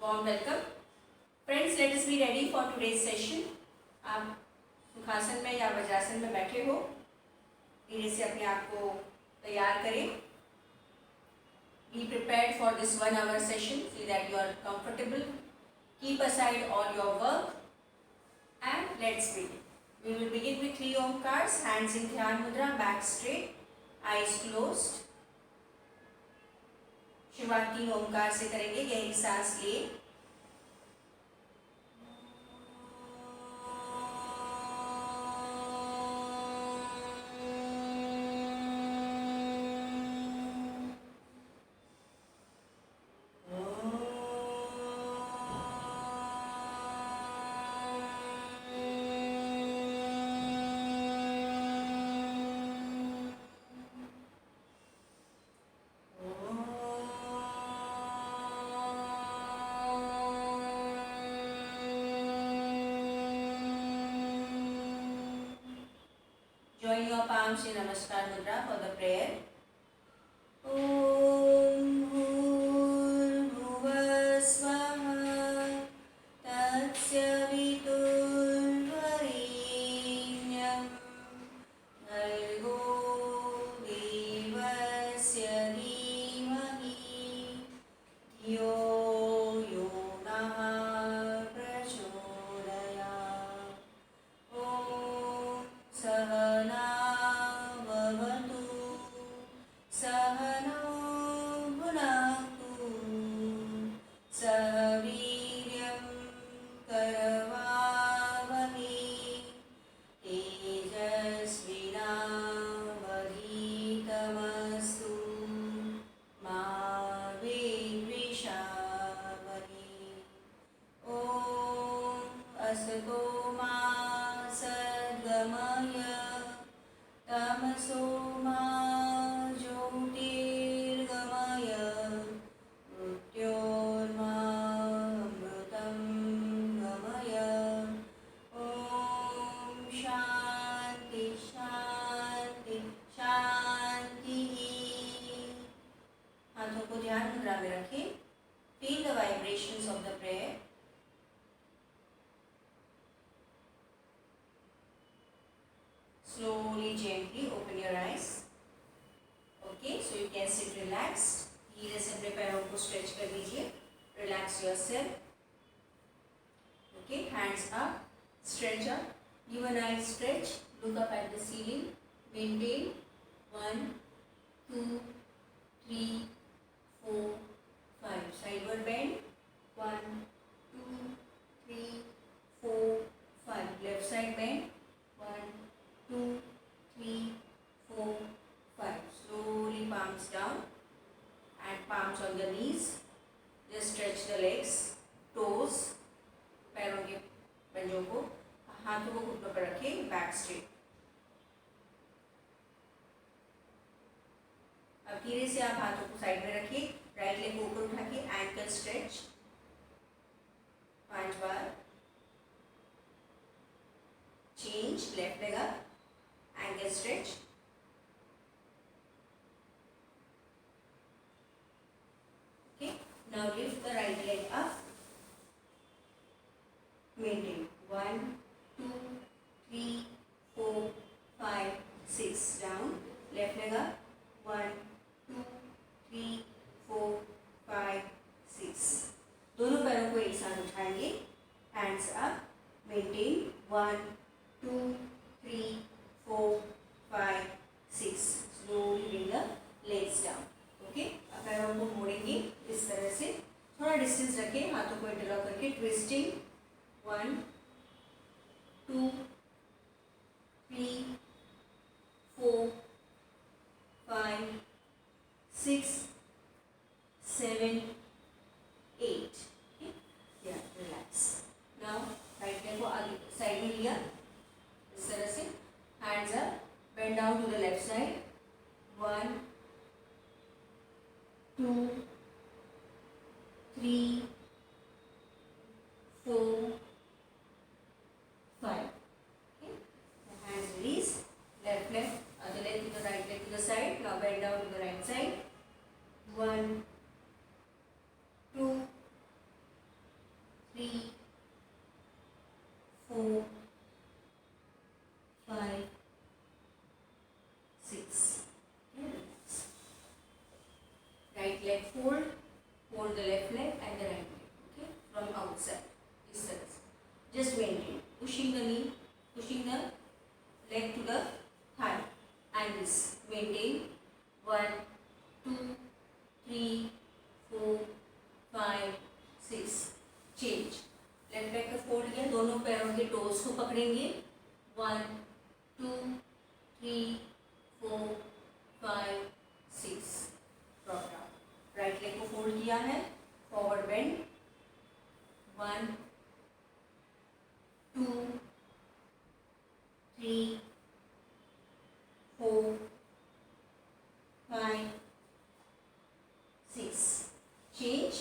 warm welcome. Friends, let us be ready for today's session. आप सुखासन में या वज्रासन में बैठे हो, धीरे से अपने आप को तैयार करें. Be prepared for this 1 hour session. See that you are comfortable. Keep aside all your work and let's begin. We will begin with 3 omkars, hands in Dhyan Mudra, back straight, eyes closed. शुरुआत 3 ओमकार से करेंगे. गहरी सांस लिए, join your palms in Namaskar Mudra for the prayer. Om Bhurbhuvah Swaha Tatsya Viturvarenyam Bhargo Devasya Dhimahi Dhiyo Yo Nah Prachodayat. Om Sahana Feel the vibrations of the prayer. Slowly, gently open your eyes. Okay, so you can sit relaxed. धीरे से अपने पैरों को stretch कर लीजिए. Relax yourself. Okay, hands up, stretch up. Give a nice stretch. Look up at the ceiling. Maintain. 1, 2, 3, 4, 5. Sideward bend. 1, 2, 3, 4, 5. Left side bend. 1, 2, 3, 4, 5. Slowly palms down and palms on the knees. Just stretch the legs, toes, पैरों के पंजों को, हाथों को घुटनों पर रखें, back straight. अब धीरे से आप हाथों को साइड में रखिए. राइट लेग को ऊपर उठा के एंकल स्ट्रेच 5 बार. Change, left leg up, ankle stretch. Okay, now lift the right leg up. Maintain. 1, 2, 3, 4, 5, 6. Down. Left leg up. 1, 2, 3, 4, 5, 6. दोनों पैरों को एक साथ उठाएंगे. Hands up. Maintain. 1, 2, 3, 4, 5, 6. Slowly bring the legs down. Okay? अब पैरों को मोड़ेंगे इस तरह से. थोड़ा डिस्टेंस रखें. हाथों को इंटरलॉक करके twisting. 1, 2, 3, 4, 5, 6, 7, 8. Okay? Yeah, relax. Now right leg को आगे साइड में लिया इस तरह से. Hands up, bend down to the left side. 1, 2, 3, 4, 5. Okay? The hands release. Left leg, other leg to the right leg to the side. Now bend down to the right side. 1, 2, 4, 5, 6. Okay, relax. Right leg fold the left leg and the right leg. Okay, from outside. This side. Just maintain. Pushing the knee, pushing the leg to the thigh. And this. Maintain. 1, 2, 3, 4, 5, 6. Change. Left leg का fold किया, दोनों पैरों के toes को पकड़ेंगे. 1, 2, 3, 4, 5, 6. Drop down. Right leg को fold किया है, फॉरवर्ड बेंड. 1, 2, 3, 4, 5, 6. Change.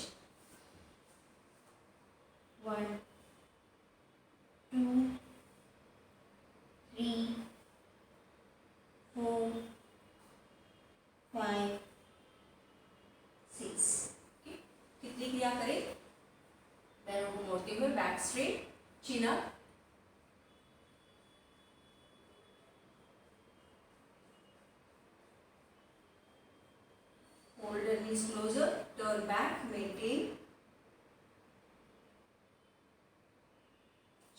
1, 2, 3, 4, 5, 6. Okay. कितनी क्रिया करें? पैरों को मोड़ते हुए back straight, chin up. Hold the knees closer, turn back, maintain.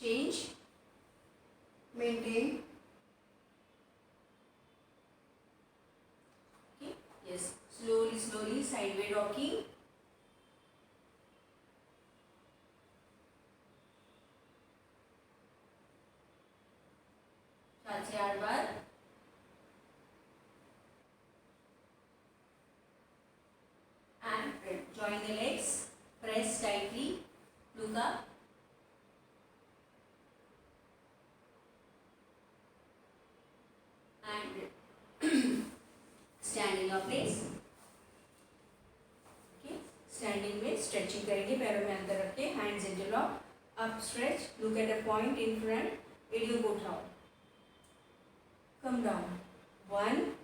Change, maintain. Okay, yes, slowly sideway rocking. सात से 8 बार. And join the legs, press tightly, look up. And stand in your place. Okay, standing में stretching करेंगे, पैरों में अंदर रख के, hands interlock, up stretch, look at a point in front, इडियो को उठाओ, come down. 1,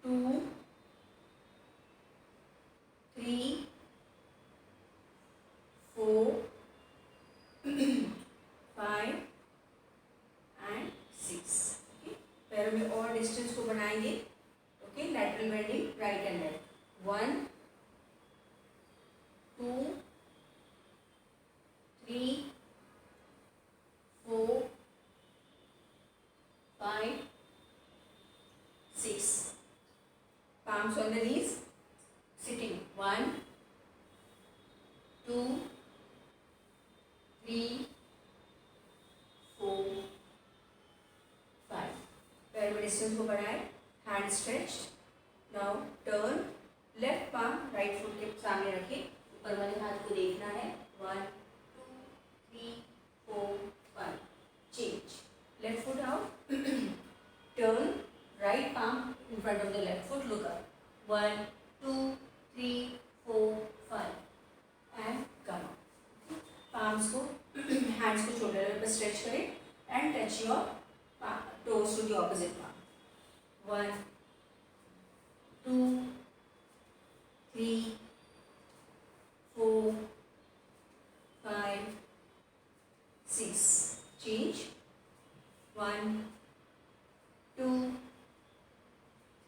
2, 3, 4, 5 and 6. Okay, पैरों में और डिस्टेंस को बनाएंगे. Okay, lateral bending right and left. 1, 2, 3, 4, 5, 6. Palms on the knees, sitting. 1, 2, 3, 4, 5. पैर में डिस्टेंस को बढ़ाएं. Hand stretched. Now turn. Left palm right foot के सामने रखें. ऊपर वाले हाथ को देखना है. 1, 2, 3, 4, 5. Change. Left foot out. Turn. Right palm in front of the left foot. Look up. 1, 2, 3, 4, 5. And come up. Palms को, hands को shoulder level पर stretch करें and touch your toes to the opposite palm. 1, 2, 3, 4, 5, 6. Change. 1, 2,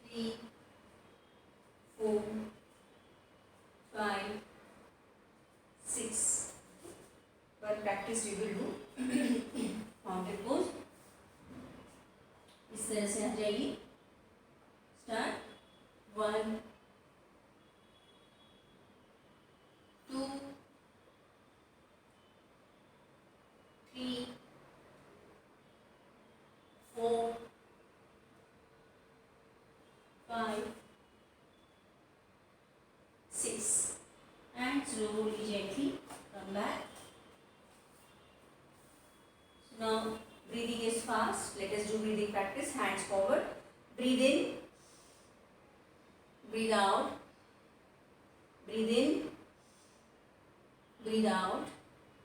3, 4, 5, 6. One practice we will do. Mountain pose. इस तरह से आ जाएगी. Start. 1, 2, 3, 4, 5, 6. And slowly, gently come back. So now breathing is fast. Let us do breathing practice. Hands forward. Breathe in. Breathe out. Breathe in. Breathe out.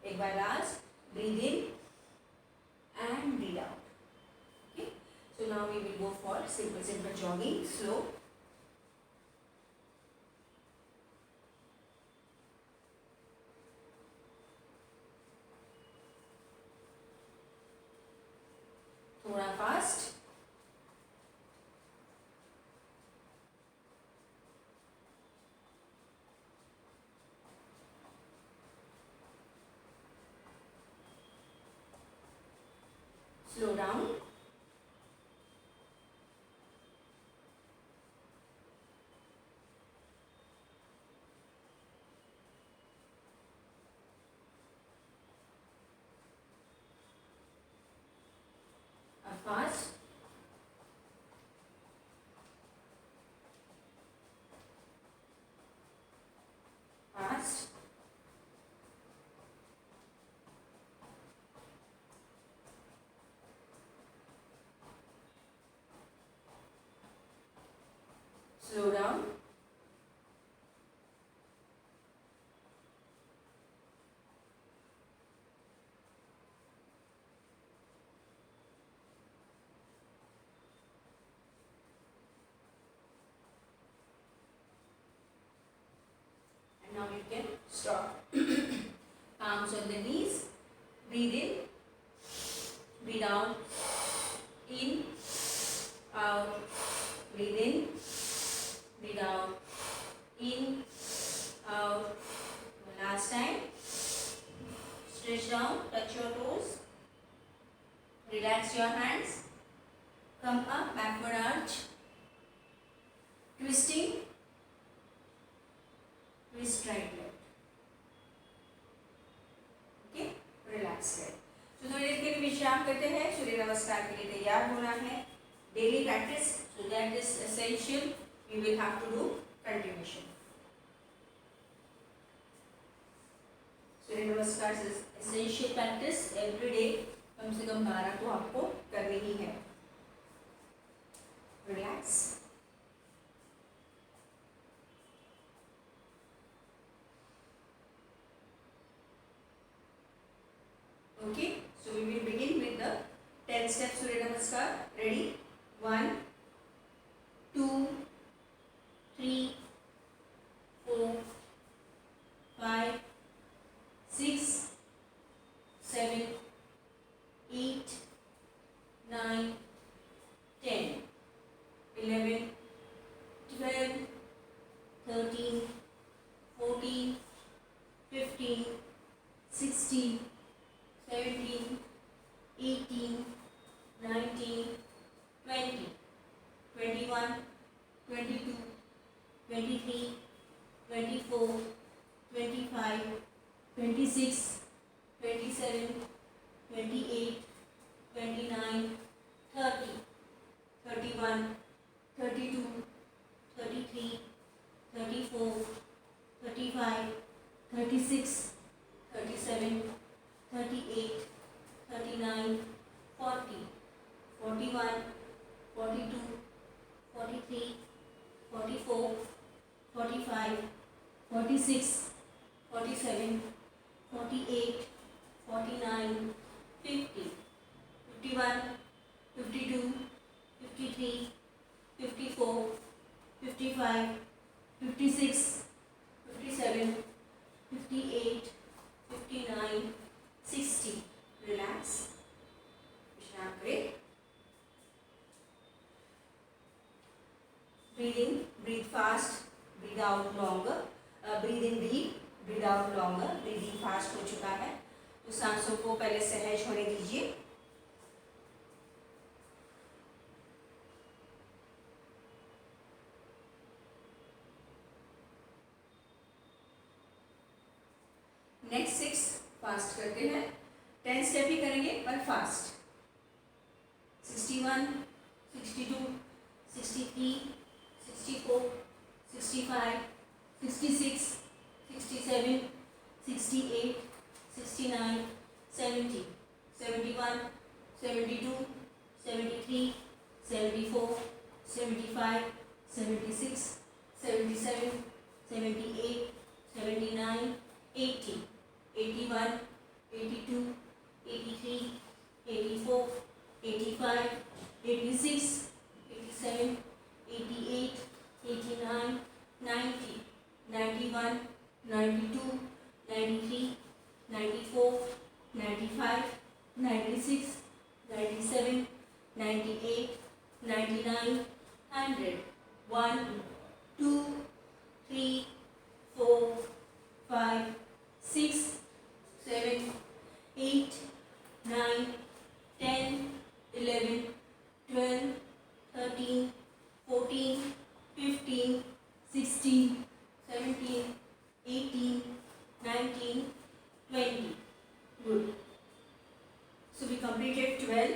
एक बार last. Breathe in and breathe out. Okay. So now we will go for simple jogging. Slow. Now you can stop. Palms on the knees. Breathe in, breathe out, in, out, breathe in, breathe out, in, out. Last time. Stretch down, touch your toes, relax your hands, come up, backward arch, twisting, twist right leg. Okay, relax leg. तो थोड़ी देर के लिए विश्राम करते हैं. सूर्य नमस्कार के लिए तैयार होना है. Daily practice, so that is essential. We will have to do continuation. Surya Namaskar essential practice every day कम से कम 12 तो आपको करनी ही है. Relax. Okay, so we will begin with the 10 step Surya Namaskar. Ready? 1 2 3 4 5 6 7 8 9 10 11 12 13 14 15 16 17 18 19 20 21 22 23 24 25 26 27 28 29 30 31 32 33 34 35 36 37 38 39 40 41 42 43 44 45 46 47 48 49 50 51 52 53 54 55 56 57 58 59 60. Relax. विश्राम करें. Breathe in, breathe fast, breathe out longer. Breathe in deep, breathe out longer. Breathing fast हो चुका है तो सांसों को पहले सहज होने दीजिए. नेक्स्ट 6 फास्ट करते हैं. 10 स्टेप ही करेंगे पर fast. 61 62 63 64 65 66 67 68 69 70 71 72 73 74 75 76 77 78 79 80 81 82 83 84 85 86 87 88 89 90 91 92 93 94 95 96 97 98 99 100 1 2 3 4 5 6 7 8 9 10 11 12 13 14 15 16 17 18 19 20. Good. So we completed 12.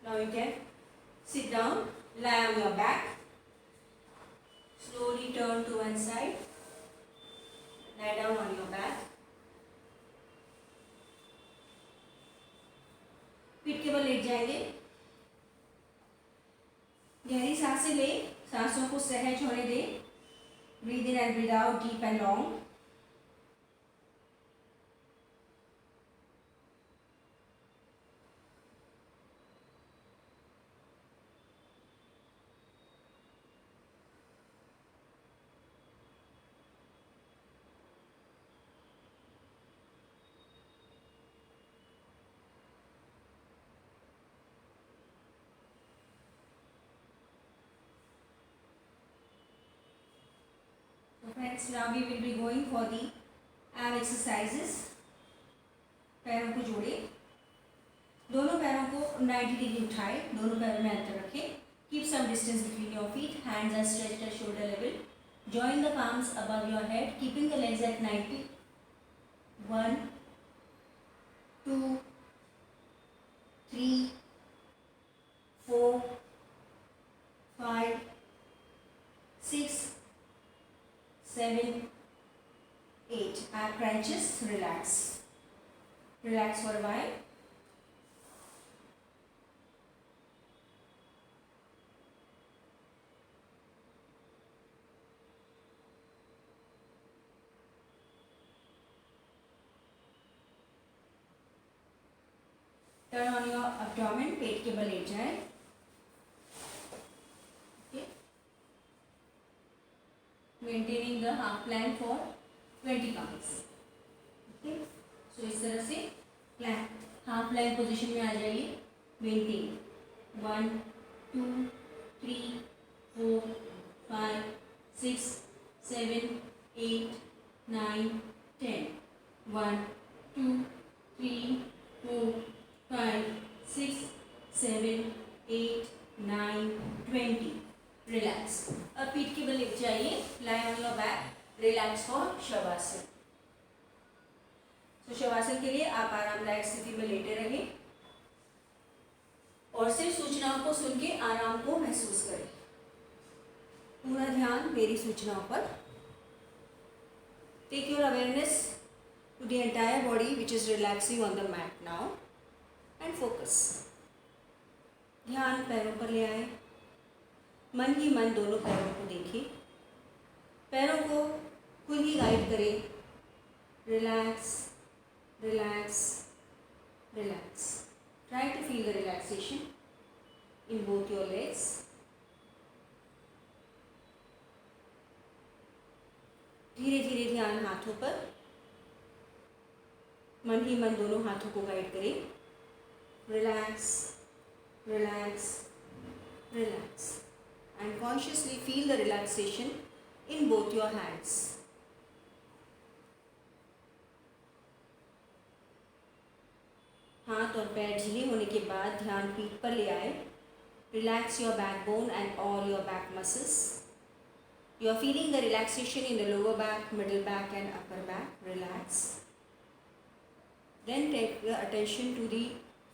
Now you can sit down, lie on your back. Slowly turn to one side. Lie down on your back. पीठ के बल लेट जाएंगे. गहरी सांसें ले, सांसों को सहज होने दे. Breathe in and breathe out deep and long. Next, now we will be going for the ab exercises. पैरों को जोड़े, दोनों पैरों को 90 डिग्री उठाए, दोनों पैरों में अंतर रखें. Keep some distance between your feet. Hands are stretched at shoulder level. Join the palms above your head, keeping the legs at 90. 1, 2, 3, 4, 5, 6, 7, 8. Ab crunches, relax. Relax for a while. Turn on your abdomen, पेट के बल late जाए. Okay. Maintaining the half plank for 20 counts. Okay. So इस तरह से plank, half plank position में आ जाइए. Maintain. 1, 2, 3, 4, 5, 6, 7, 8, 9, 10. 1, 2, 3, 4, 5, 6, 7, 8, 9, 20. Relax. अब पीठ के बल लेट जाइए. Lie on your back. Relax for shavasana. तो शवासन के लिए आप आरामदायक स्थिति में लेटे रहें और सिर्फ सूचनाओं को सुन के आराम को महसूस करें. पूरा ध्यान मेरी सूचनाओं पर. Take your awareness to the entire body which is relaxing on the mat now. And focus. ध्यान पैरों पर ले आए. मन ही मन दोनों पैरों को देखें. पैरों को खुद ही गाइड करें. Relax, relax, relax. Try to feel the relaxation in both your legs. धीरे धीरे ध्यान हाथों पर. मन ही मन दोनों हाथों को गाइड करें. Relax, relax, relax, and consciously feel the relaxation in both your hands. हाथ और पैर ढीले होने के बाद ध्यान पीठ पर ले आए. Relax your backbone and all your back muscles. You are feeling the relaxation in the lower back, middle back, and upper back. Relax. Then take your attention to the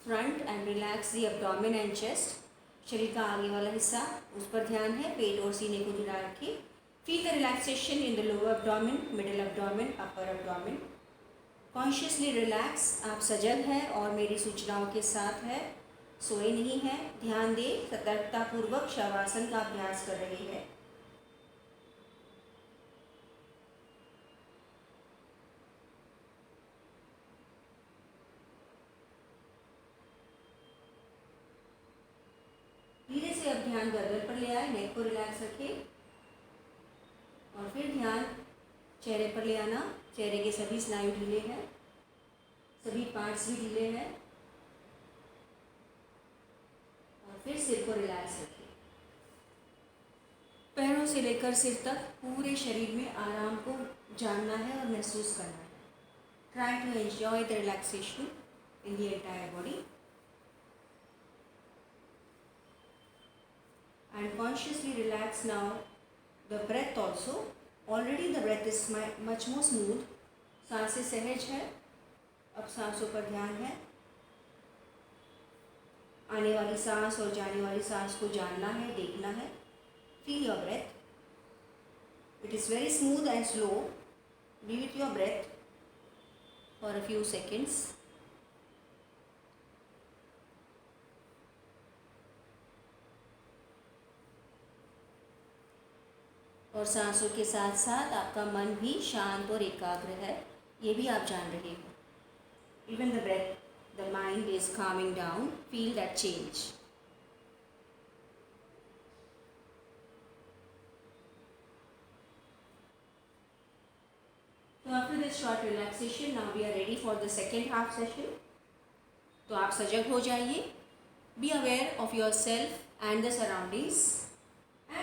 front end relax the abdomen and chest. शरीर का आगे वाला हिस्सा, उस पर ध्यान है. पेट और सीने को जुड़ा रखिए. Feel the relaxation in the lower abdomen, middle abdomen, upper abdomen. Consciously relax. आप सजग हैं और मेरी सूचनाओं के साथ है, सोए नहीं हैं. ध्यान दे, सतर्कतापूर्वक शवासन का अभ्यास कर रही है. धीरे से अब ध्यान गर्दन पर ले आए. नेक को रिलैक्स रखें और फिर ध्यान चेहरे पर ले आना. चेहरे के सभी स्नायु ढीले हैं, सभी पार्ट्स भी ढीले हैं. और फिर सिर को रिलैक्स रखें. पैरों से लेकर सिर तक पूरे शरीर में आराम को जानना है और महसूस करना है. Try to enjoy the relaxation in the entire body. And consciously relax now the breath also. Already the breath is much more smooth. सांसें सहज है. अब सांसों पर ध्यान है. आने वाली सांस और जाने वाली सांस को जानना है, देखना है. Feel your breath. It is very smooth and slow. Be with your breath for a few seconds. और सांसों के साथ साथ आपका मन भी शांत और एकाग्र है, ये भी आप जान रहे हो. Even the breath, the mind is calming down. Feel that change. So after this short relaxation, now we are ready for the second half session. तो आप सजग हो जाइए. Be aware of yourself and the surroundings.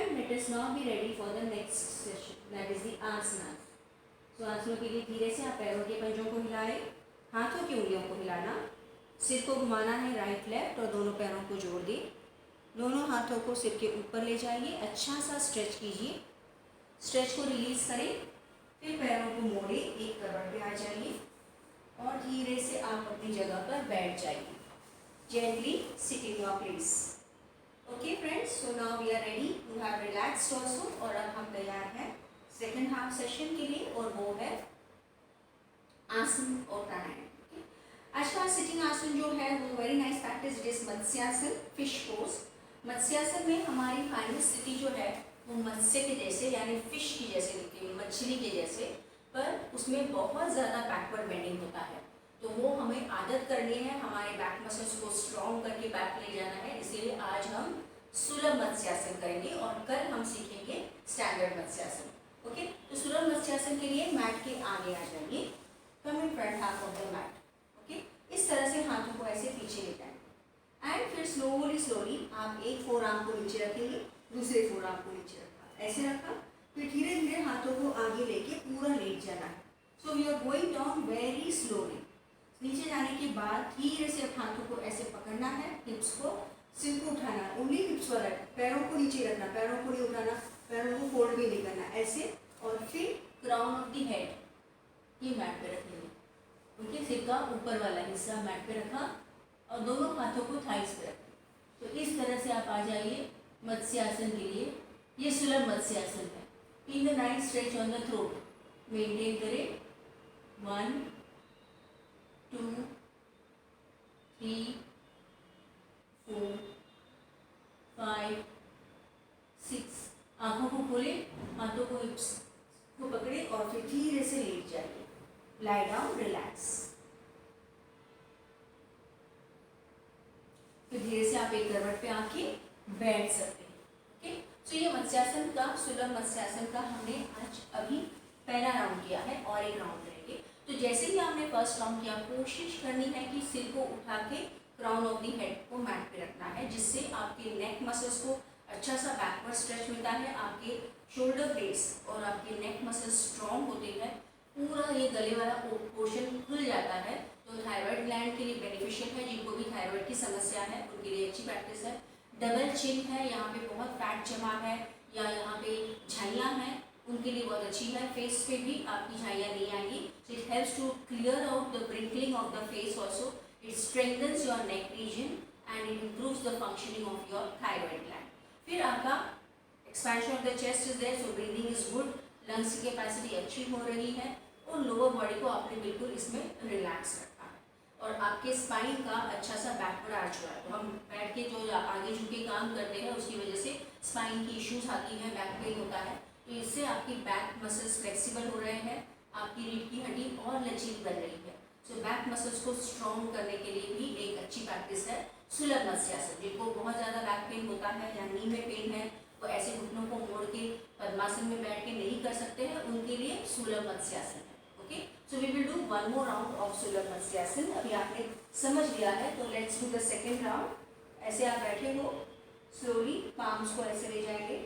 and let us now be ready for the next session, that is the asanas. So आसनों के लिए धीरे से आप पैरों के पंजों को हिलाएं, हाथों की उंगलियों को हिलाना, सिर को घुमाना है राइट लेफ्ट और दोनों पैरों को जोड़ दें। दोनों हाथों को सिर के ऊपर ले जाइए, अच्छा सा स्ट्रेच कीजिए, स्ट्रेच को रिलीज करें, फिर पैरों को मोड़े, एक करवट पे आ जाइए और धीरे से आप अपनी जगह पर बैठ जाइए। Gently sit in your place. Okay friends, so now we are ready to have relaxed also और अब हम तैयार हैं सेकेंड हाफ सेशन के लिए और वो है आसन और प्राणायाम। okay? आज का सिटिंग आसन जो है वो very nice practice, it is matsyasana, fish pose. Matsyasana में हमारी फाइनल स्थिति जो है वो मत्स्य के जैसे यानी फिश की जैसे दिखती है, मछली के जैसे, पर उसमें बहुत ज़्यादा बैकवर्ड बेंडिंग होता है। तो वो हमें आदत करनी है, हमारे बैक मसल्स को स्ट्रॉन्ग करके बैक ले जाना है। इसीलिए आज हम सुलभ मत्स्यासन करेंगे और कल हम सीखेंगे स्टैंडर्ड मत्स्यासन। ओके, तो सुलभ मत्स्यासन के लिए मैट के आगे आ जाइए, come in front half of the mat. Okay, इस तरह से हाथों को ऐसे पीछे ले जाएंगे एंड फिर स्लोली आप एक फोर आर्म को नीचे रखेंगे, दूसरे फोर आर्म को नीचे रखा, ऐसे रखा, फिर धीरे धीरे हाथों को आगे लेके पूरा लेट जाना है। So we are going down very slowly. नीचे जाने के बाद धीरे से अब हाथों को ऐसे पकड़ना है, हिप्स को, सिर को उठाना, उंगली हिप्स पर रखना, पैरों को नीचे रखना, पैरों को नहीं उठाना, पैरों को फोल्ड भी नहीं करना, ऐसे, और फिर क्राउन ऑफ द हेड ये मैट पे रखेंगे। उनके सिर का ऊपर वाला हिस्सा मैट पे रखा और दोनों हाथों को थाइस पे रखें। तो इस तरह से आप आ जाइए मत्स्यासन के लिए। ये सुलभ मत्स्यासन है। In the night stretch on the throat maintain करें, 1 2 3 4 5 6। आंखों को खोले, हाथों को हिप्स को पकड़े और फिर धीरे से लेट जाइए। Lie down, relax. फिर धीरे से आप एक करवट पे आके बैठ सकते हैं। ओके, तो ये मत्स्यासन का, सुलभ मत्स्यासन का हमने आज अभी पहला राउंड किया है और एक राउंड करेंगे। तो जैसे ही आपने फर्स्ट राउंड किया, कोशिश करनी है कि सिर को उठा के क्राउन ऑफ द हेड को मैट पे रखना है, जिससे आपके नेक मसल्स को अच्छा सा बैकवर्ड स्ट्रेच मिलता है, आपके शोल्डर ब्लेड्स और आपके नेक मसल्स स्ट्रॉन्ग होते हैं, पूरा ये गले वाला पोर्शन खुल जाता है। तो थायराइड ग्लैंड के लिए बेनिफिशियल है, जिनको भी थायराइड की समस्या है उनके लिए अच्छी प्रैक्टिस है। डबल चिन है, यहाँ पे बहुत फैट जमा है या यहाँ पे झाइयाँ हैं, उनके लिए बहुत अच्छी है। फेस पे भी आपकी झाइयाँ नहीं आएंगी। So it helps to clear out the wrinkling of the face also. It strengthens your neck region and it improves the functioning of your thyroid gland. फिर आपका expansion of the chest is there, so breathing is good, lungs की capacity अच्छी हो रही है और lower body को आपने बिल्कुल इसमें रिलैक्स रखा है और आपके स्पाइन का अच्छा सा बैकवर्ड आर्च हुआ है। तो हम बैठ के जो आगे झुके काम करते हैं उसकी वजह से स्पाइन की इश्यूज आती हैं, बैक पेन होता है। तो इससे आपकी बैक मसल्स फ्लेक्सिबल हो रहे हैं, आपकी रीढ़ की हड्डी और लचील बन रही है। सो बैक मसल्स को स्ट्रॉन्ग करने के लिए भी एक अच्छी प्रैक्टिस है सुलभ मत्स्यासन। जिनको बहुत ज़्यादा बैक पेन होता है या नी में पेन है, वो ऐसे घुटनों को मोड़ के पद्मासन में बैठ के नहीं कर सकते हैं, उनके लिए सुलभ मत्स्यासन है। Okay, so we will do one more round of sulabh matsyasana. अभी आपने समझ लिया है, तो let's do the second round. ऐसे आप बैठे हो, स्लोली पाम्स को ऐसे ले जाएंगे,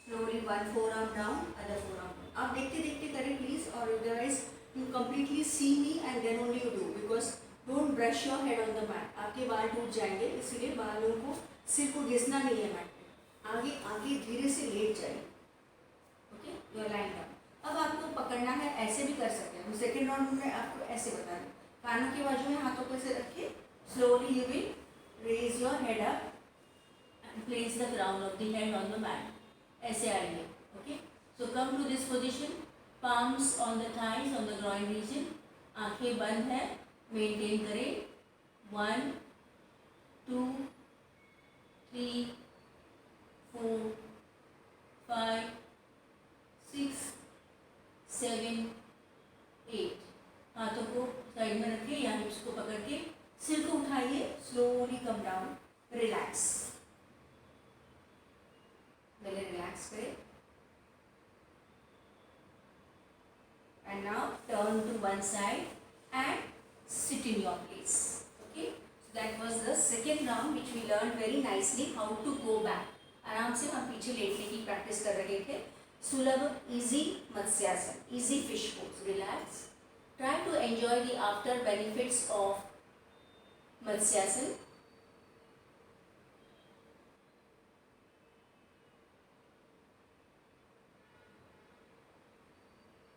slowly one forearm down, other forearm. आप देखते देखते करें प्लीज, और otherwise you completely see me and then only you do, because don't brush your head on the mat. आपके बाल टूट जाएंगे, इसलिए बालों को, सिर को घिसना नहीं है मैट पे। आगे आगे धीरे से लेट जाइए। Okay, you are lying down. अब आपको पकड़ना है, ऐसे भी कर सकते हैं। सेकेंड राउंड में आपको ऐसे बताना, कानों के बाजू में हाथों को ऐसे रखिए, slowly you will raise your head up and place the crown of the head on the mat. ऐसे आइए। Okay, so come to this position, palms on the thighs, on the groin region, आंखें बंद है, maintain करें, 1 2 3 4 5 6 7 8। हाथों को side में रखिए या हिप्स को पकड़ के, सिर को उठाइए, स्लोली कम डाउन, रिलैक्स, पहले रिलैक्स करें। And now turn to one side and sit in your place. Okay, so that was the second round which we learned very nicely how to go back. आराम से हम पीछे लेटने की practice कर रहे थे. सुलभ easy matsyasana, easy fish pose. Relax. Try to enjoy the after benefits of matsyasana.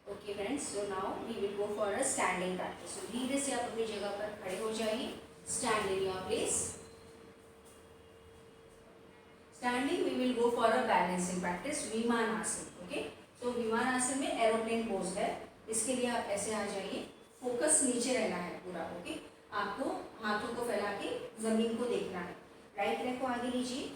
Okay friends, so now we will go for a standing practice. तो धीरे से आप अपनी जगह पर खड़े हो जाइए. Stand in your place. Standing we will go for a balancing practice, viman asana. Okay, सो विमान आसन में एरोप्लेन पोज है. इसके लिए आप ऐसे आ जाइए. फोकस नीचे रहना है पूरा. ओके, आपको हाथों को फैला के जमीन को देखना है. राइट लेग को आगे लीजिए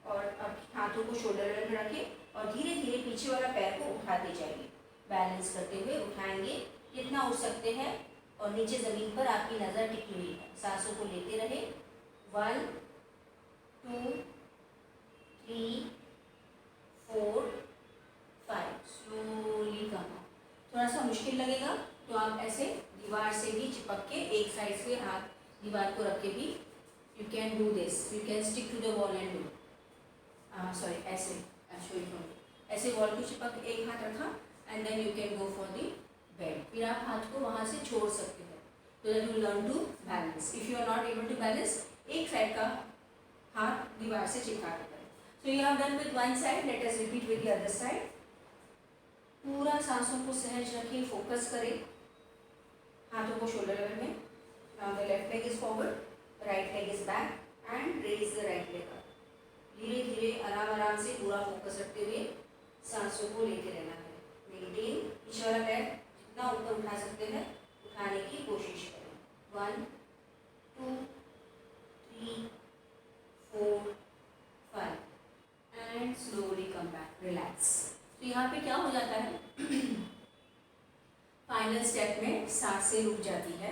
और अब हाथों को शोल्डर में रखें और धीरे धीरे पीछे वाला पैर को उठाते जाइए. बैलेंस करते हुए उठाएंगे कितना उठ सकते हैं और नीचे जमीन पर आपकी नज़र टिकी हुई है. सांसों को लेते रहे. 1 2 3 4 5. स्लोली कम. थोड़ा सा मुश्किल लगेगा तो आप ऐसे दीवार से भी चिपक के एक साइड से हाथ दीवार को रख के भी you can do this. You can stick to the wall and do. Sorry, ऐसे ऐसे वॉल को चिपक एक हाथ रखा and then you can go for the bed. फिर आप हाथ को वहाँ से छोड़ सकते हैं तो that you learn to balance. If you are not able to balance, एक साइड का हाथ दीवार से चिपका के करें. So you have done with one side. Let us repeat with the other side. पूरा सांसों को सहज रखें, फोकस करें. हाथों को शोल्डर लेवल में. Now the left leg is forward, right leg is back and raise the right leg up. धीरे धीरे आराम आराम से पूरा फोकस रखते हुए सांसों को लेते रहना है. मेंटेन. पीछे वाला पैर जितना ऊपर उठा सकते हैं उठाने की कोशिश करें. 1 2 3 4 5 and slowly come back. Relax. तो यहाँ पे क्या हो जाता है, फाइनल स्टेप में सांसें रुक जाती है.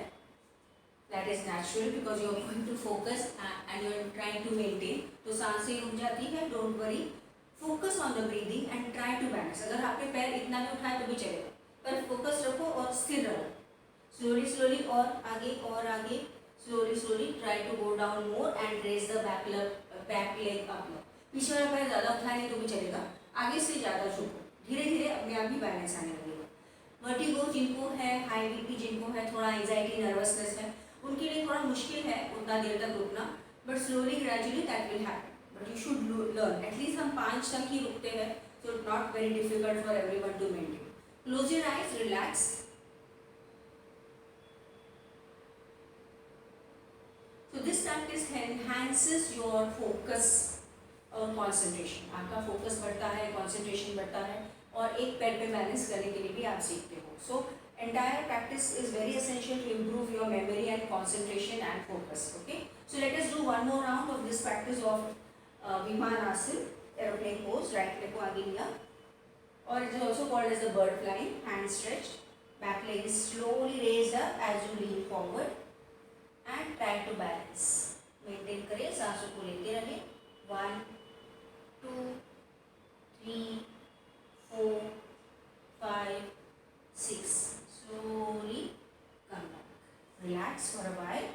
That is natural because you are going to focus and you are trying to maintain. तो सांसें रुक जाती है. Don't worry, focus on the breathing and try to balance. अगर आपने पैर इतना भी उठाए तो भी चलेगा, पर फोकस रखो और स्थिर रहो. स्लोली स्लोली और आगे. Slowly slowly try to go down more and raise the back leg up. पीछे वाला पैर ज़्यादा उठाए नहीं तो भी चलेगा, आगे से ज़्यादा झुको. धीरे धीरे अपने आप ही बैलेंस आने लगेगा. वर्टिगो जिनको है, हाई बीपी जिनको है, थोड़ा एंजाइटी नर्वसनेस है, उनके लिए थोड़ा मुश्किल है उतना देर तक रुकना. But slowly gradually that will happen. But you should learn. At least हम 5 तक ही रुकते हैं, so it not very difficult for everyone to maintain. Close your eyes, relax. So this practice enhances your focus और concentration. आपका focus बढ़ता है, concentration बढ़ता है और एक पैर पे बैलेंस करने के लिए भी आप सीखते हो. So entire practice is very essential to improve your memory and concentration and focus. Okay. So let us do one more round of this practice of Vimanasana, aeroplane pose. Right leg को आगे लिया और it is also called as the bird flying. Hand stretched, back leg is slowly raised up as you lean forward. And try to balance. Maintain करें, सांसों को लेते रहे. 1 2 3 4 5 6. Slowly come back. Relax for a while.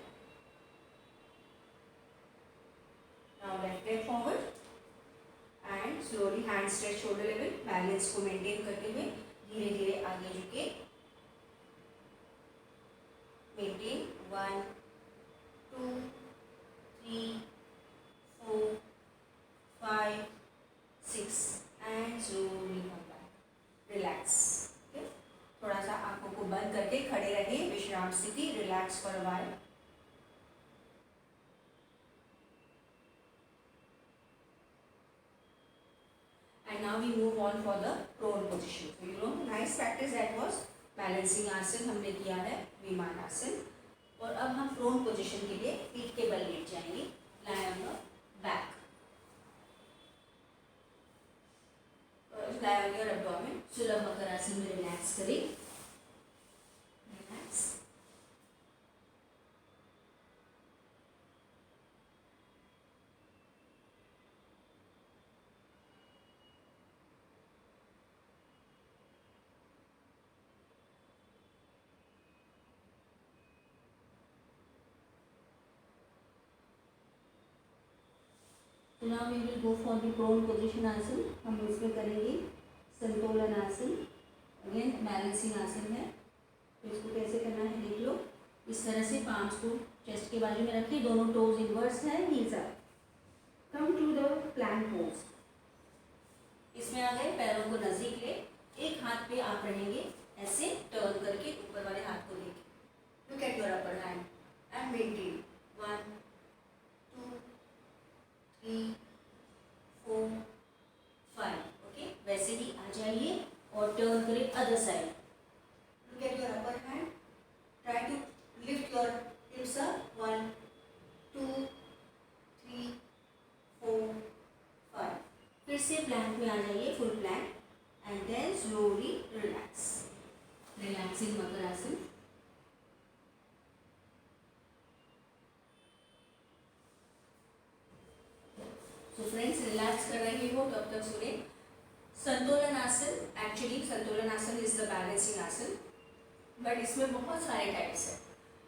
Now left leg forward and slowly hand stretch shoulder level. Balance को maintain करते हुए धीरे धीरे आगे झुके. Maintain. 1 2 3 4 5 6 and slowly come back. Relax. थोड़ा सा आंखों को बंद करके खड़े रहे, विश्राम स्थिति. Relax for a while. And now we move on for the prone position. So you know, nice practice that was balancing आसन हमने किया है, विमान आसन. और अब हम प्रोन पोजीशन के लिए पीठ के बल लेट जाएंगे. Lie on your back. Lie on your abdomen. सुलभ मकर आसन में रिलैक्स करें. Relax. now we will go for the prone position आसन. हम इसमें करेंगे संतोलन आसन. अगेन बैलेंसिंग आसन है. तो इसको कैसे करना है देख लो. इस तरह से पाम्स को चेस्ट के बाजू में रखिए, दोनों टोज इनवर्स है, heels up. Come to the plank pose. इसमें आ गए, पैरों को नजदीक ले, एक हाथ पे आप रहेंगे ऐसे टर्न करके ऊपर वाले हाथ को लेके. Look at your upper hand and maintain. 1 2 3 4 5. Okay, वैसे ही आ जाइए और टर्न करें other side. Look at your upper hand. Try to lift your hips up. 1 2 3 4 5. फिर से प्लैंक में आ जाइए, full plank, and then slowly relax. Relaxing makarasana. तो फ्रेंड्स, रिलैक्स कर रही हो तब तक सुने. संतुलन आसन, एक्चुअली संतुलन आसन इज द बैलेंसिंग आसन, बट इसमें बहुत सारे टाइप्स हैं.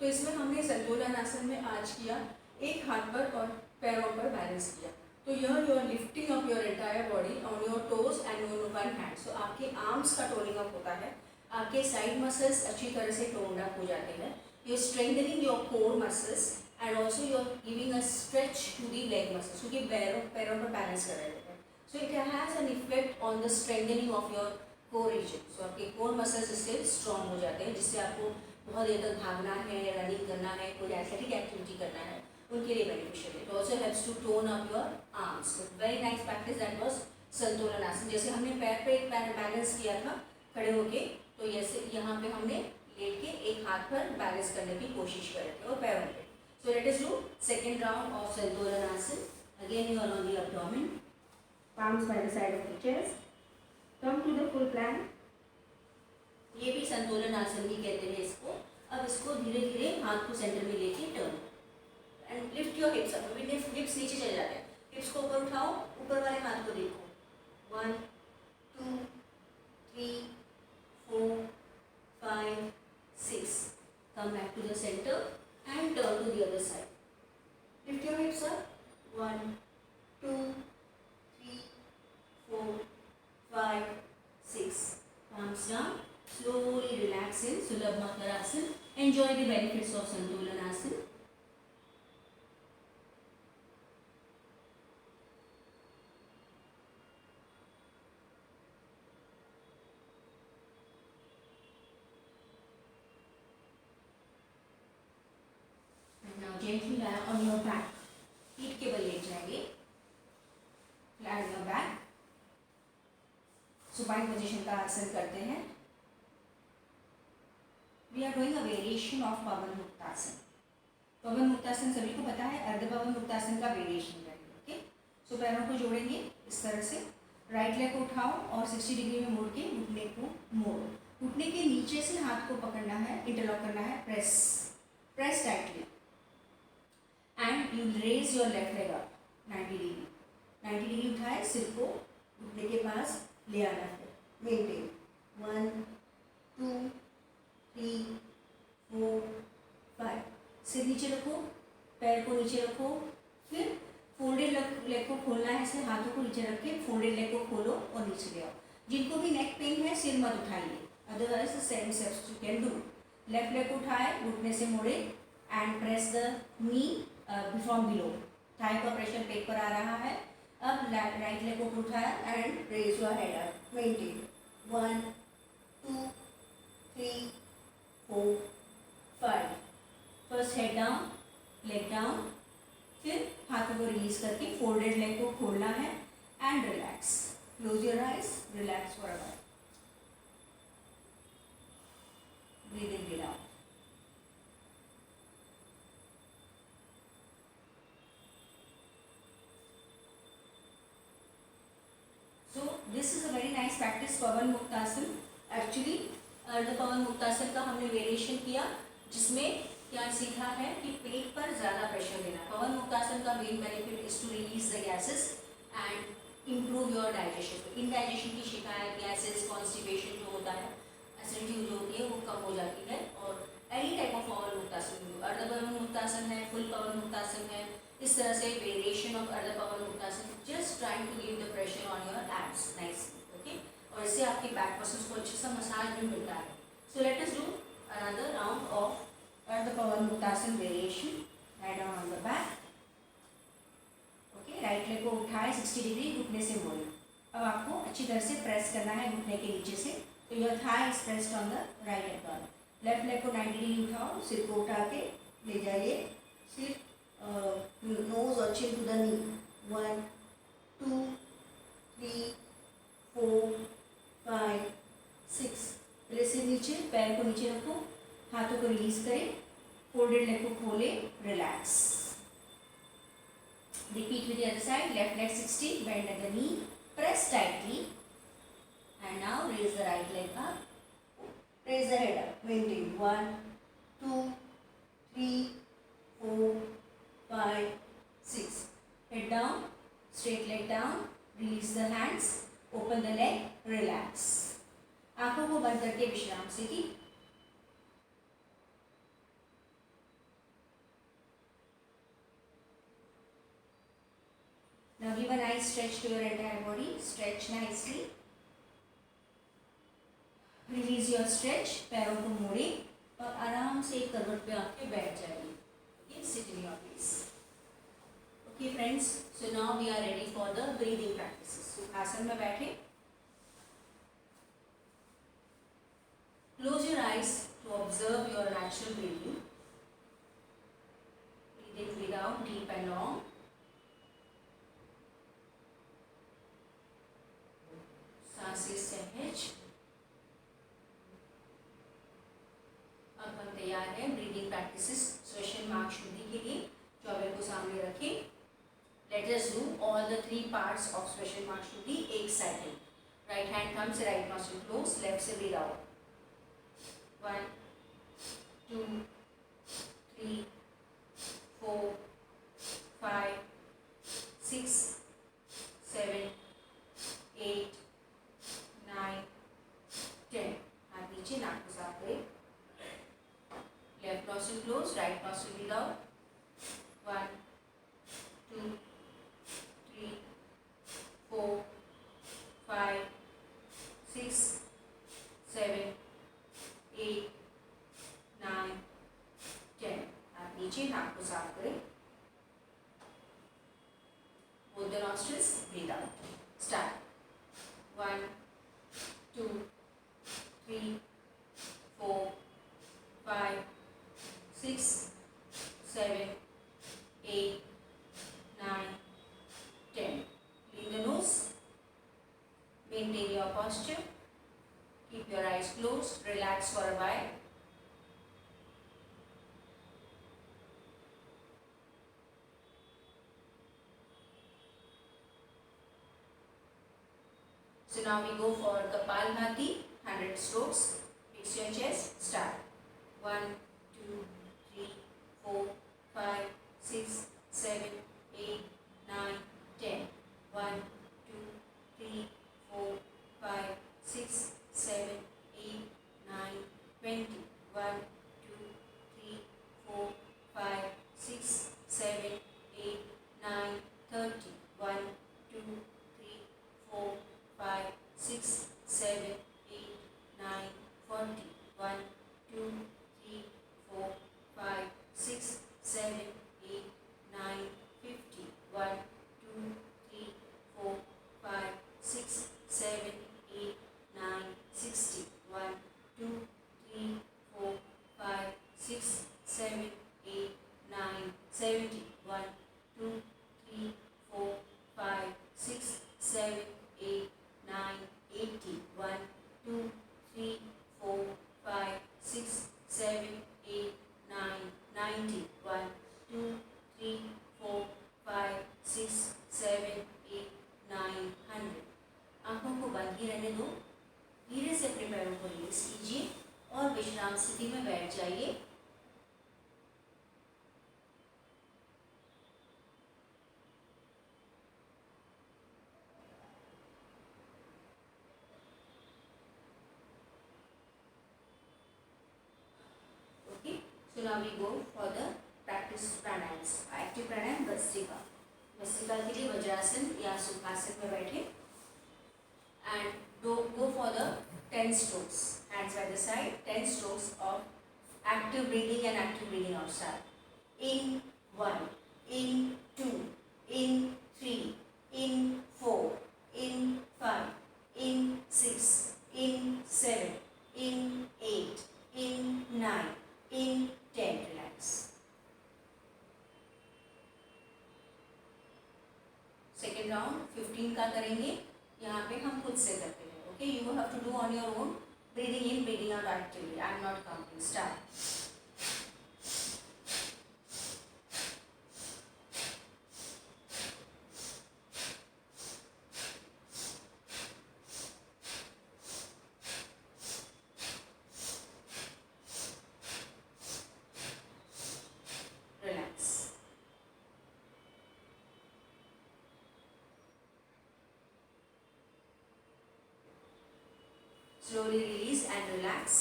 तो इसमें हमने संतुलन आसन में आज किया एक हाथ पर और पैरों पर बैलेंस किया. तो यह your lifting of your entire body on your toes and your one hand. So आपके आर्म्स का टोनिंग अप होता है, आपके साइड मसल्स अच्छी तरह से टोन्ड अप हो जाते हैं. You strengthening your core muscles and also you are giving a stretch to the leg muscles, क्योंकि पैरों पर बैलेंस कर रहे हैं. So it has an effect on the strengthening of your core region. So आपके कोर मसल्स इससे strong हो जाते हैं, जिससे आपको बहुत देर तक भागना है, रनिंग करना है, कोई एथलेटिक एक्टिविटी करना है, उनके लिए बेनिफिशियल है. It also helps to tone up your arms. Very nice practice that was santulan asana. जैसे हमने पैर पे एक बैलेंस किया था खड़े होके, तो जैसे यहाँ पे हमने लेट के एक हाथ पर बैलेंस करने की कोशिश कर रहे थे और पैरों पे. So let us do second round of santulan asana. Again you are on the abdomen, palms by the side of the chest. Come to the full plank. ये भी संतुलन आसन ही कहते हैं इसको. अब इसको धीरे धीरे हाथ को सेंटर में लेके turn and lift your hips up. अभी हिप्स नीचे चले जाते हैं, हिप्स को ऊपर उठाओ, ऊपर वाले हाथ को देखो. 1 2 3 4 5 6. Come back to the centre and turn to the other side. Lift your hips up. 1 2 3 4 5 6. Palms down. Slowly relax in Sulabh Makarasan. Enjoy the benefits of Santulanasana. And now gently lie on your back. Feet के बल late जाएंगे. Lie on your back. Supine position का आसन करते हैं. We are doing a variation of पवन मुक्तासन. पवन मुक्तासन सभी को पता है, अर्ध पवन मुक्तासन का वेरिएशन करेंगे. ओके, सो पैरों को जोड़ेंगे इस तरह से. राइट लेग को उठाओ और 60 डिग्री में मोड़ के घुटने को मोड़ो. घुटने के नीचे से हाथ को पकड़ना है, इंटरलॉक करना है, press tightly and you raise your left leg up 90 degree. 90 degree उठाए, सिर को घुटने के पास ले आना है. मेंटेन. 1 2 3 4 5. सिर नीचे रखो, पैर को नीचे रखो, फिर फोल्डेड लेग को खोलना है. ऐसे हाथों को नीचे रख के फोल्डेड लेग को खोलो और नीचे ले आओ. जिनको भी नेक पेन है सिर मत उठाइए, otherwise same steps you can do. Left leg को उठाए, घुटने से मोड़े and press the knee from below. Thigh का प्रेशर पेट पर आ रहा है. अब राइट लेग को उठाया and raise your head up. Maintain. 1 2 3 4 5. First head down, leg down, फिर हाथों को रिलीज करके फोल्डेड लेग को खोलना है and relax. Close your eyes, relax for a while. Breathe in, breathe out. So this is a very nice practice, pawan muktasana. Actually ardha pawan muktasana का हमने variation किया, जिसमें क्या सीखा है कि पेट पर ज़्यादा प्रेशर देना. पवन मुक्तासन का main benefit is to release the gases and improve your digestion. Indigestion की शिकायत, गैसेस, कॉन्स्टिपेशन जो होता है, एसिडिटी जो होती है वो कम हो जाती है. और एनी टाइप ऑफ पवन मुक्तासन, अर्ध पवन मुक्तासन है, फुल पवन मुक्तासन है, इस तरह से वेरिएशन ऑफ अर्ध pawan muktasana abs nicely. Okay, और इससे आपके बैक मसल्स को अच्छे सा मसाज भी मिलता है. So let us do another round of Ardha Pawanmuktasana variation. Right arm on the back. Okay, right leg को उठाएं 60 डिग्री, घुटने से मोड़ें. अब आपको अच्छी तरह से प्रेस करना है घुटने के नीचे से. तो your thigh is pressed on the right abdomen. Left leg को 90 डिग्री उठाओ, सिर को उठा के ले जाइए. सिर नोज और चिन टू द नी. 1 2 3 4 5 6. पहले सिर नीचे, पैर को नीचे रखो, हाथों को रिलीज करें, फोल्डेड लेग को खोले, relax. Repeat with the other side. Left leg 60, bend at the knee, press tightly, and now raise the right leg up. Raise the head up. Maintain. 1 2 3 4 5 6. Head down, straight leg down. Release the hands. Open the leg. Relax. आंखों को बंद करके विश्राम से की. Now give a nice stretch to your entire body. Stretch nicely. Release your stretch. पैरों को मोड़े और आराम से एक करवट पे आके बैठ जाइए. Okay, sit in your place. Okay friends, so now we are ready for the breathing practices. सुखासन में बैठे. Close your eyes to observe your natural breathing. Breathe in, breathe out, deep and long. सांसें सहज. अब हम तैयार हैं breathing practices श्वसन मार्ग शुद्धि के लिए. चौबल को सामने रखें. Late us do all the 3 parts of श्वसन मार्ग शुद्धि एक cycle. Right hand comes, right nostril close, left से ब्रीद आउट. 1 2 3 4 5 6 7 8 9 10. हाथ नीचे, नाक को साफ करें. Left nostril close, right nostril breathe out. 1 2 3 4 5 6 7 8 9 10. हाथ नीचे, नाक को साफ करें. Both the nostrils, breathe out. Start. 1 2 3 4 5 6 7 8 9 10. Clean the nose. Maintain your posture. Keep your eyes closed. Relax for a while. So now we go for Kapalbhati, 100 strokes. Fix your chest. Start. 1 2 3 4 5 6 7 8 9 10. 1 2 3 4 5 6 7 8 9 20. 1 2 3 4 5 6 7 8 9 30. 1 2 3 4 5 6 7 8 9 40. 1 2 3 4 5 6 7 8 9 50. 1 2 3 4 5 6 7 8 9 60. 1 2 3 4 5 6 7 8 9 70. 1 2 3 4 5 6 7 8 9 80. 1 2 3 4 5 6 7 8 9 90. 1 2 3 4 5 6 7 8 9 100. आंखों को बंद ही रहने दो. धीरे से अपने पैरों को रिलीज कीजिए और विश्राम स्थिति में बैठ जाइए. So now we go for the practice pranayams. Active pranayam bhastrika. Bhastrika के लिए वज्रासन या सुखासन में बैठे. and go for the 10 strokes. Hands by the side, 10 strokes of active breathing and active breathing outside. In 1, in 2, in 3, in 4, in 5, in 6, in 7, in 8, in 9, in 10. Relax. Second round 15 का करेंगे. यहाँ पे हम खुद से करते हैं. Okay, you have to do on your own. Breathing in, breathing out actively. I am not counting. Start. Slowly release and relax.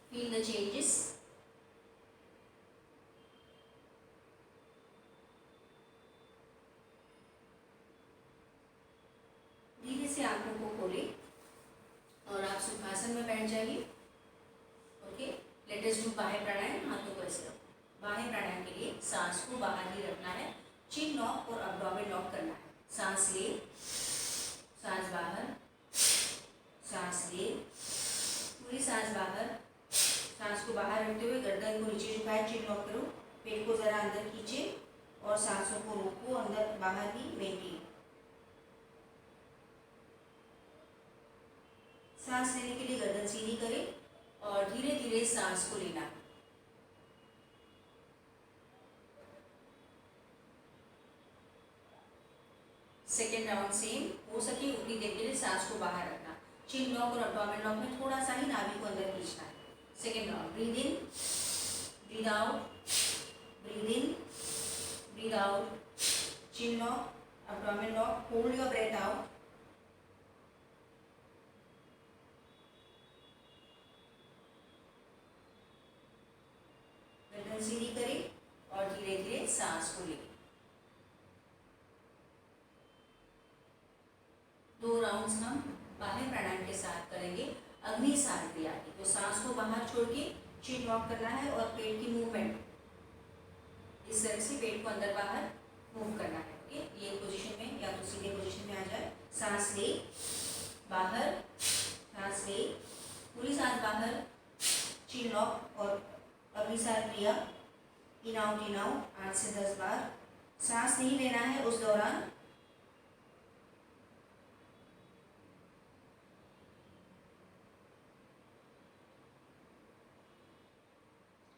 Feel the changes. धीरे से आंखों को खोलें और आप सुखासन में बैठ जाइए. ओके, लेट अस डू बाह्य प्राणायाम. हाथों को ऐसे रखो. बाह्य प्राणायाम के लिए सांस को बाहर ही रखना है. चिन लॉक और एब्डोमेन लॉक करना है. सांस ले, सांस बाहर, सांस ले, पूरी सांस बाहर. सांस को बाहर रखते हुए गर्दन को नीचे झुकाए, चिन लॉक करो. पेट को जरा अंदर खींचे और सांसों को रोको. अंदर बाहर ही मेंटेन. सांस लेने के लिए गर्दन सीधी करें और धीरे धीरे सांस को लेना. Second round same. हो सके उतनी देर के लिए सांस को बाहर रखना. चिन लॉक और एब्डोमेन लॉक में थोड़ा सा ही नाभि को अंदर खींचना है. Second round. Breathe in, breathe out, breathe in, breathe out. Chin lock, abdomen lock. Hold your breath out. गर्दन सीधी करें और धीरे धीरे सांस को लें. 2 राउंड्स हम बाह्य प्राणायाम के साथ करेंगे अग्नि सार क्रिया की. तो सांस को बाहर छोड़ के चिन लॉक करना है और पेट की मूवमेंट इस तरह से पेट को अंदर बाहर मूव करना है. ओके, ये पोजीशन में या तो सीधे पोजीशन में आ जाए. सांस ले, बाहर, सांस ले, पूरी सांस बाहर. चिन लॉक और अग्नि सार क्रिया. इन आउट, इन आउट 8 से 10 बार. सांस नहीं लेना है उस दौरान.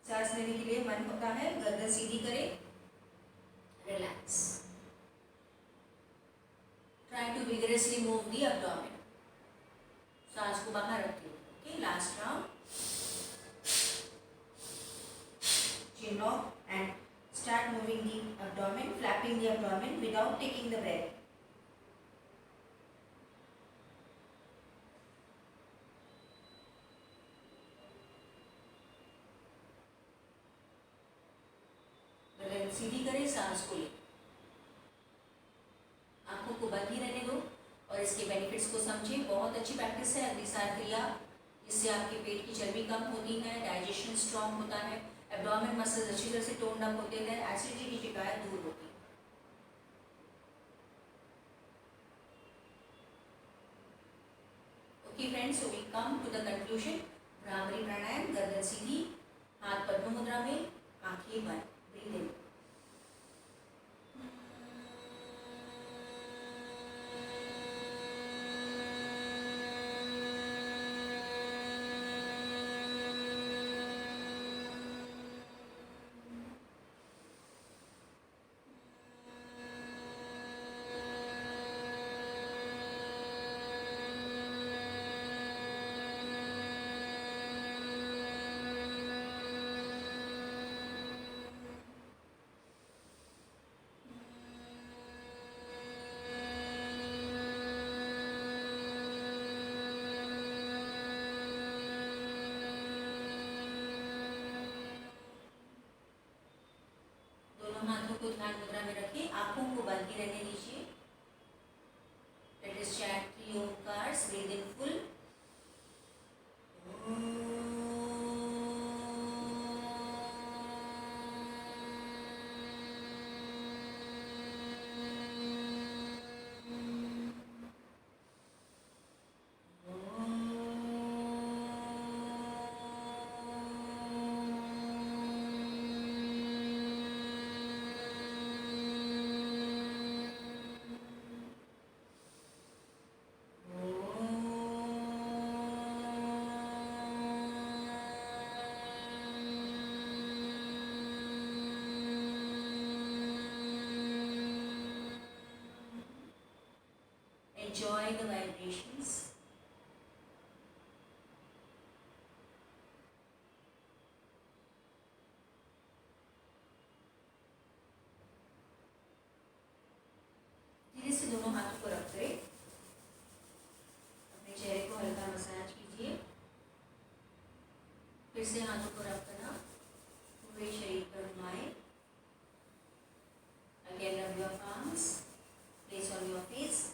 सांस लेने के लिए मन होता है, गर्दन सीधी करें. Relax. Try to vigorously move the abdomen. सांस को बाहर रखिए. Okay, last round. Chin lock and start moving the abdomen, flapping the abdomen without taking the breath. गर्दन सीधी करें, सांस को ले. आंखों को बंद ही रहने दो और इसके बेनिफिट्स को समझें. बहुत अच्छी प्रैक्टिस है अग्निसार क्रिया. इससे आपके पेट की चर्बी कम होती है, डाइजेशन स्ट्रॉन्ग होता है, एब्डोमेन मसल्स अच्छी तरह से टोन अप होते हैं, एसिडिटी की शिकायत दूर होती है. Okay friends, so we come to the conclusion. Bhramari Pranayama. गर्दन सीधी, हाथ पद्म मुद्रा में, आंखें बंद. Breathe in. हाथों को ध्यान मुद्रा में रखें. आंखों को बंद ही रहने दीजिए. Enjoy the vibrations. धीरे से दोनों हाथों को रख करें, अपने चेहरे को हल्का मसाज कीजिए। फिर से हाथों को रख करना पूरे शरीर पर घुमाएं। Again rub your palms, place on your face.